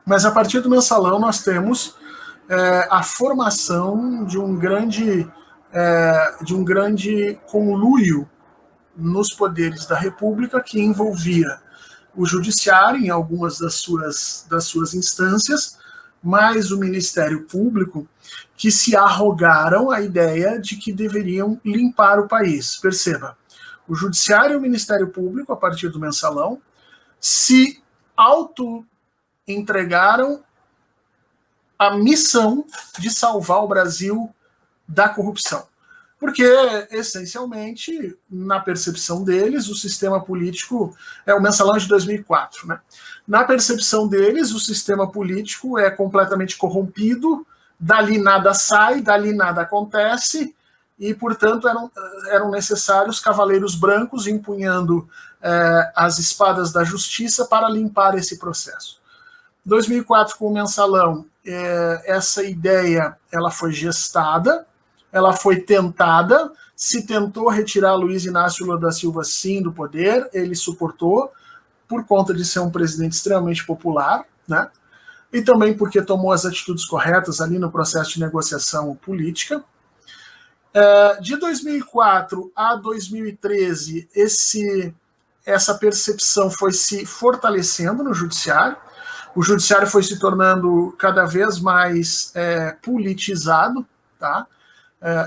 Mas a partir do mensalão nós temos a formação de um grande conluio nos poderes da República que envolvia o judiciário em algumas das suas instâncias, mais o Ministério Público, que se arrogaram a ideia de que deveriam limpar o país. Perceba, o judiciário e o Ministério Público, a partir do mensalão, se auto-entregaram a missão de salvar o Brasil da corrupção. Porque, essencialmente, na percepção deles, o sistema político é o mensalão de 2004, né? Na percepção deles, o sistema político é completamente corrompido, dali nada sai, dali nada acontece, e, portanto, eram necessários cavaleiros brancos empunhando as espadas da justiça para limpar esse processo. 2004, com o mensalão, essa ideia ela foi gestada, ela foi tentada, se tentou retirar Luiz Inácio Lula da Silva, sim, do poder, ele suportou, por conta de ser um presidente extremamente popular, né? E também porque tomou as atitudes corretas ali no processo de negociação política. De 2004 a 2013, essa percepção foi se fortalecendo no judiciário, o judiciário foi se tornando cada vez mais politizado, tá?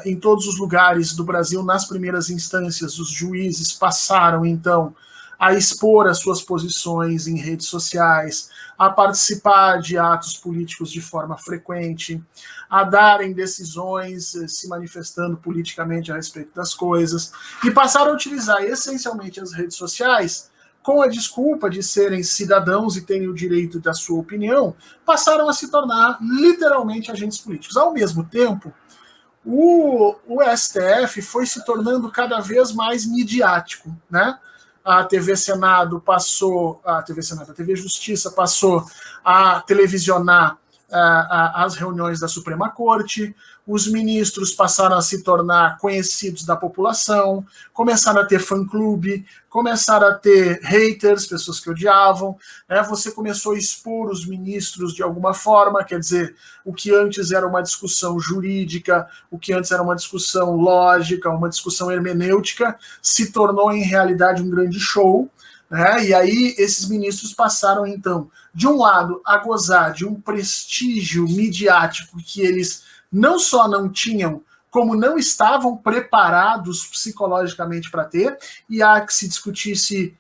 Em todos os lugares do Brasil, nas primeiras instâncias, os juízes passaram, então, a expor as suas posições em redes sociais, a participar de atos políticos de forma frequente, a darem decisões se manifestando politicamente a respeito das coisas, e passaram a utilizar essencialmente as redes sociais com a desculpa de serem cidadãos e terem o direito da sua opinião, passaram a se tornar literalmente agentes políticos. Ao mesmo tempo, o STF foi se tornando cada vez mais midiático, né? A TV Senado passou, a TV Justiça passou a televisionar as reuniões da Suprema Corte, os ministros passaram a se tornar conhecidos da população, começaram a ter fã-clube, começaram a ter haters, pessoas que odiavam, né? Você começou a expor os ministros de alguma forma, quer dizer, o que antes era uma discussão jurídica, o que antes era uma discussão lógica, uma discussão hermenêutica, se tornou em realidade um grande show, né? E aí esses ministros passaram, então, de um lado, a gozar de um prestígio midiático que eles não só não tinham, como não estavam preparados psicologicamente para ter, e há que se discutir se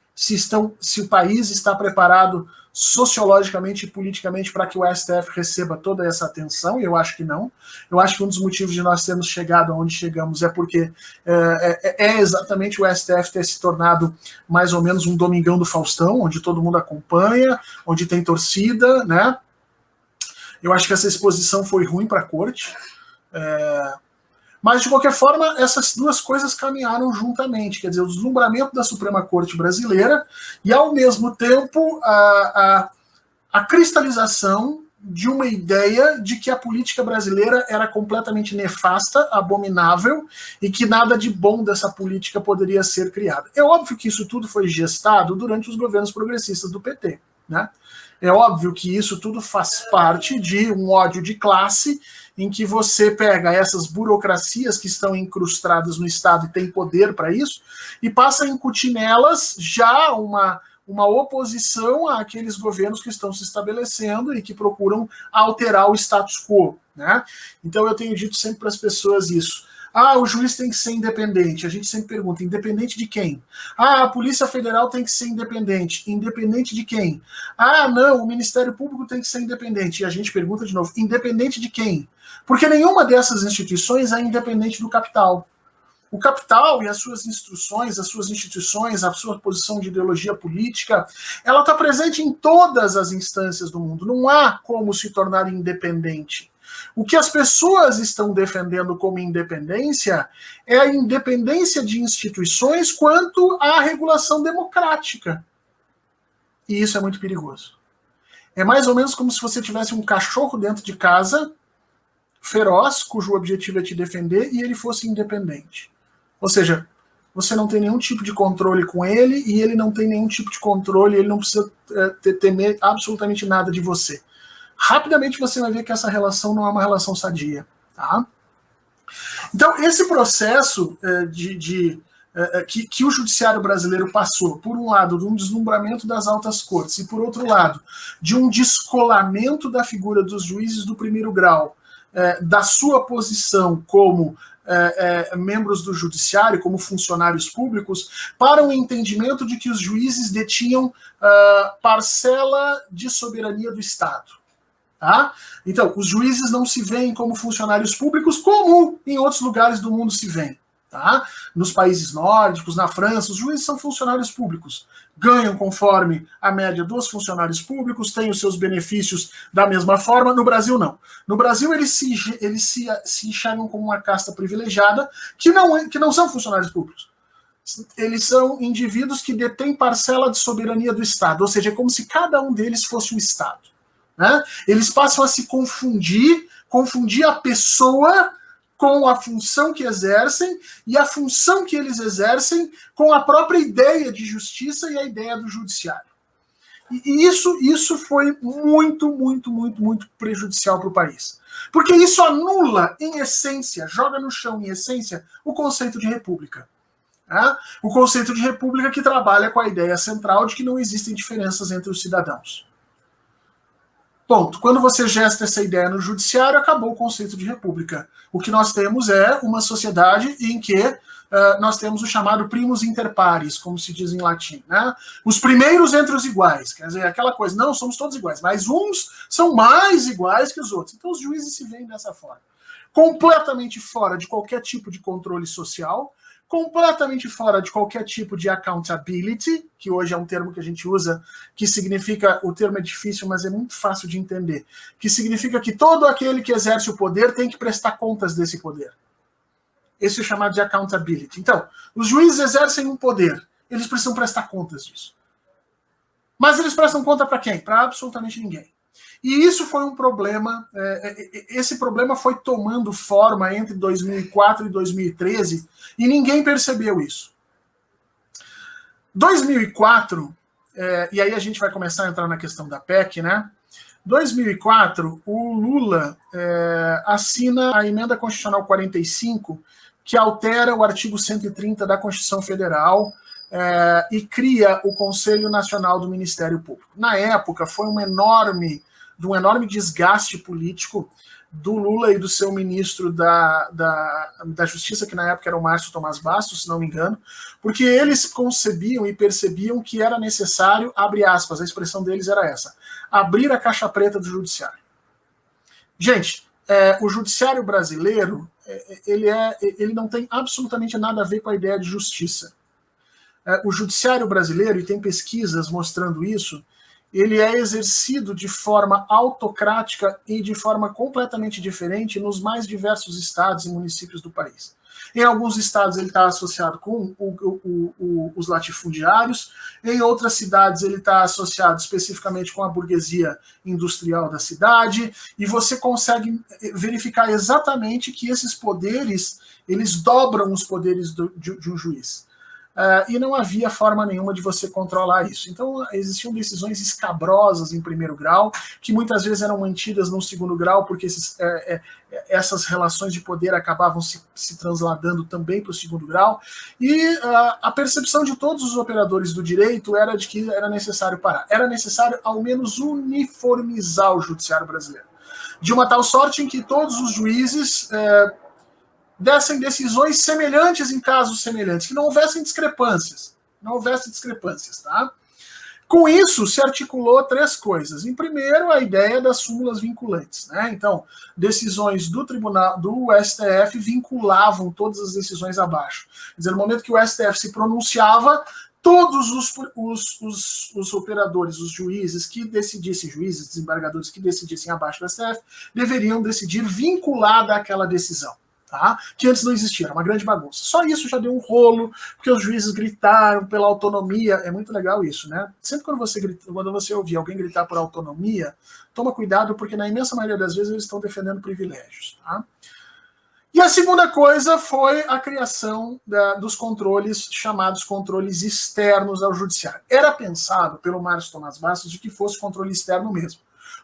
o país está preparado sociologicamente e politicamente para que o STF receba toda essa atenção. Eu acho que não. Eu acho que um dos motivos de nós termos chegado aonde chegamos é porque é exatamente o STF ter se tornado mais ou menos um Domingão do Faustão, onde todo mundo acompanha, onde tem torcida, né? Eu acho que essa exposição foi ruim para a corte. Mas, de qualquer forma, essas duas coisas caminharam juntamente, quer dizer, o deslumbramento da Suprema Corte brasileira e, ao mesmo tempo, a cristalização de uma ideia de que a política brasileira era completamente nefasta, abominável, e que nada de bom dessa política poderia ser criado. É óbvio que isso tudo foi gestado durante os governos progressistas do PT, né? É óbvio que isso tudo faz parte de um ódio de classe em que você pega essas burocracias que estão incrustadas no Estado e tem poder para isso e passa a incutir nelas já uma oposição àqueles governos que estão se estabelecendo e que procuram alterar o status quo, né? Então eu tenho dito sempre para as pessoas isso. O juiz tem que ser independente. A gente sempre pergunta, independente de quem? A Polícia Federal tem que ser independente. Independente de quem? Não, o Ministério Público tem que ser independente. E a gente pergunta de novo, independente de quem? Porque nenhuma dessas instituições é independente do capital. O capital e as suas instruções, as suas instituições, a sua posição de ideologia política, ela está presente em todas as instâncias do mundo. Não há como se tornar independente. O que as pessoas estão defendendo como independência é a independência de instituições quanto à regulação democrática. E isso é muito perigoso. É mais ou menos como se você tivesse um cachorro dentro de casa, feroz, cujo objetivo é te defender, e ele fosse independente. Ou seja, você não tem nenhum tipo de controle com ele, e ele não tem nenhum tipo de controle, ele não precisa temer absolutamente nada de você. rapidamente você vai ver que essa relação não é uma relação sadia. Tá? Então, esse processo que o judiciário brasileiro passou, por um lado, de um deslumbramento das altas cortes, e por outro lado, de um descolamento da figura dos juízes do primeiro grau, da sua posição como membros do judiciário, como funcionários públicos, para o entendimento de que os juízes detinham parcela de soberania do Estado. Tá? Então, os juízes não se veem como funcionários públicos como em outros lugares do mundo se veem. Tá? Nos países nórdicos, na França, os juízes são funcionários públicos. Ganham conforme a média dos funcionários públicos, têm os seus benefícios da mesma forma. No Brasil, não. No Brasil, eles se enxergam como uma casta privilegiada que não são funcionários públicos. Eles são indivíduos que detêm parcela de soberania do Estado, ou seja, é como se cada um deles fosse um Estado. Né? Eles passam a se confundir a pessoa com a função que exercem e a função que eles exercem com a própria ideia de justiça e a ideia do judiciário. E isso foi muito, muito, muito, muito prejudicial para o país. Porque isso anula, em essência, joga no chão, em essência, o conceito de república. Né? O conceito de república que trabalha com a ideia central de que não existem diferenças entre os cidadãos. Ponto. Quando você gesta essa ideia no judiciário, acabou o conceito de república. O que nós temos é uma sociedade em que nós temos o chamado primus inter pares, como se diz em latim. Né? Os primeiros entre os iguais. Quer dizer, aquela coisa, não, somos todos iguais, mas uns são mais iguais que os outros. Então os juízes se veem dessa forma. Completamente fora de qualquer tipo de controle social, completamente fora de qualquer tipo de accountability, que hoje é um termo que a gente usa, que significa, o termo é difícil, mas é muito fácil de entender, que significa que todo aquele que exerce o poder tem que prestar contas desse poder. Esse é chamado de accountability. Então, os juízes exercem um poder, eles precisam prestar contas disso. Mas eles prestam conta para quem? Para absolutamente ninguém. E isso foi um problema, esse problema foi tomando forma entre 2004 e 2013 e ninguém percebeu isso. 2004, e aí a gente vai começar a entrar na questão da PEC, né? 2004, o Lula assina a Emenda Constitucional 45, que altera o artigo 130 da Constituição Federal, e cria o Conselho Nacional do Ministério Público. Na época, foi um enorme desgaste político do Lula e do seu ministro da Justiça, que na época era o Márcio Tomás Bastos, se não me engano, porque eles concebiam e percebiam que era necessário, abre aspas, a expressão deles era essa, abrir a caixa preta do judiciário. Gente, o judiciário brasileiro, ele não tem absolutamente nada a ver com a ideia de justiça. O judiciário brasileiro, e tem pesquisas mostrando isso, ele é exercido de forma autocrática e de forma completamente diferente nos mais diversos estados e municípios do país. Em alguns estados ele está associado com os latifundiários, em outras cidades ele está associado especificamente com a burguesia industrial da cidade, e você consegue verificar exatamente que esses poderes, eles dobram os poderes de um juiz. E não havia forma nenhuma de você controlar isso. Então, existiam decisões escabrosas em primeiro grau, que muitas vezes eram mantidas no segundo grau, porque essas relações de poder acabavam se transladando também para o segundo grau, e a percepção de todos os operadores do direito era de que era necessário parar. Era necessário, ao menos, uniformizar o judiciário brasileiro, de uma tal sorte em que todos os juízes dessem decisões semelhantes em casos semelhantes, que não houvessem discrepâncias. Tá? Com isso, se articulou três coisas. Em primeiro, a ideia das súmulas vinculantes. Né? Então, decisões do tribunal, do STF, vinculavam todas as decisões abaixo. Quer dizer, no momento que o STF se pronunciava, todos os operadores, os juízes que decidissem, juízes, desembargadores que decidissem abaixo do STF, deveriam decidir vinculada àquela decisão. Tá? Que antes não existia, era uma grande bagunça. Só isso já deu um rolo, porque os juízes gritaram pela autonomia. É muito legal isso, né? Sempre quando você ouvir alguém gritar por autonomia, toma cuidado, porque na imensa maioria das vezes eles estão defendendo privilégios. Tá? E a segunda coisa foi a criação dos controles, chamados controles externos ao judiciário. Era pensado pelo Márcio Tomás Bastos de que fosse controle externo mesmo.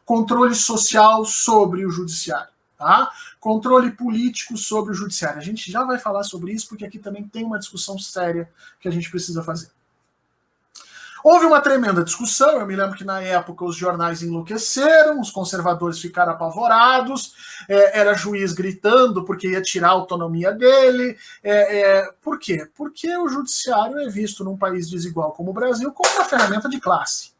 controle social sobre o judiciário, tá? Controle político sobre o judiciário. A gente já vai falar sobre isso, porque aqui também tem uma discussão séria que a gente precisa fazer. Houve uma tremenda discussão, eu me lembro que na época os jornais enlouqueceram, os conservadores ficaram apavorados, era juiz gritando porque ia tirar a autonomia dele. Por quê? Porque o judiciário é visto num país desigual como o Brasil como uma ferramenta de classe.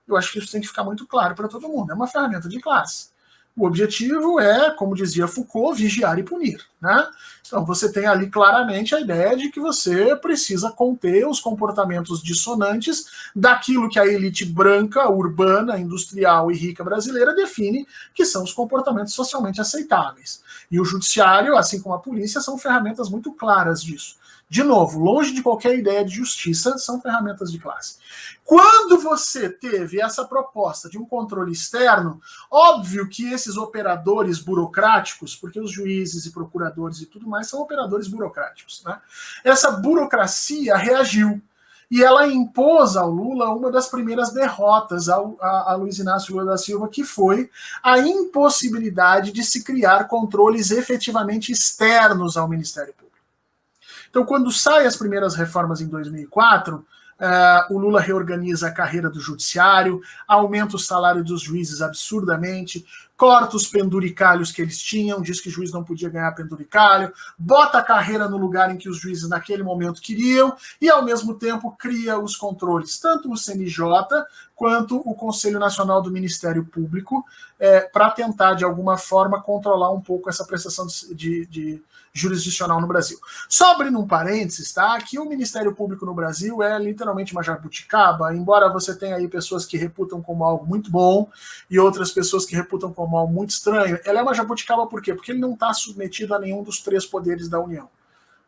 Eu acho que isso tem que ficar muito claro para todo mundo, é uma ferramenta de classe. O objetivo é, como dizia Foucault, vigiar e punir, né? Então você tem ali claramente a ideia de que você precisa conter os comportamentos dissonantes daquilo que a elite branca, urbana, industrial e rica brasileira define que são os comportamentos socialmente aceitáveis. E o judiciário, assim como a polícia, são ferramentas muito claras disso. De novo, longe de qualquer ideia de justiça, são ferramentas de classe. Quando você teve essa proposta de um controle externo, óbvio que esses operadores burocráticos, porque os juízes e procuradores e tudo mais são operadores burocráticos, né? Essa burocracia reagiu. E ela impôs ao Lula uma das primeiras derrotas a Luiz Inácio Lula da Silva, que foi a impossibilidade de se criar controles efetivamente externos ao Ministério Público. Então, quando saem as primeiras reformas em 2004, o Lula reorganiza a carreira do judiciário, aumenta o salário dos juízes absurdamente, corta os penduricalhos que eles tinham, diz que o juiz não podia ganhar penduricalho, bota a carreira no lugar em que os juízes naquele momento queriam e, ao mesmo tempo, cria os controles, tanto o CNJ quanto o Conselho Nacional do Ministério Público, para tentar, de alguma forma, controlar um pouco essa prestação de jurisdicional no Brasil. Só abrindo um parênteses, tá? Que o Ministério Público no Brasil é literalmente uma jabuticaba, embora você tenha aí pessoas que reputam como algo muito bom e outras pessoas que reputam como algo muito estranho. Ela é uma jabuticaba por quê? Porque ele não está submetido a nenhum dos 3 poderes da União.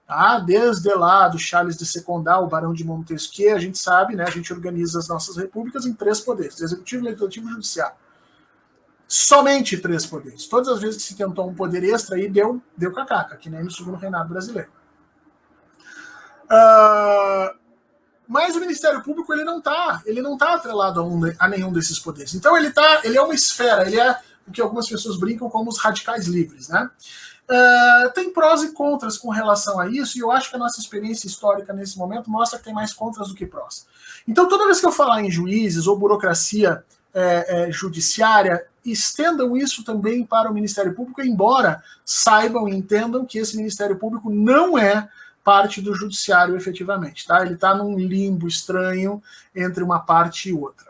Tá? Desde lá do Charles de Secondat, o Barão de Montesquieu, a gente sabe, né? A gente organiza as nossas repúblicas em 3 poderes: executivo, legislativo e judiciário. Somente 3 poderes. Todas as vezes que se tentou um poder extra, aí deu cacaca, que nem no segundo reinado brasileiro. Mas o Ministério Público ele não tá atrelado a nenhum desses poderes. Então ele é uma esfera, ele é o que algumas pessoas brincam como os radicais livres, né? Tem prós e contras com relação a isso, e eu acho que a nossa experiência histórica nesse momento mostra que tem mais contras do que prós. Então toda vez que eu falar em juízes ou burocracia judiciária, estendam isso também para o Ministério Público, embora saibam e entendam que esse Ministério Público não é parte do judiciário efetivamente, tá? Ele está num limbo estranho entre uma parte e outra.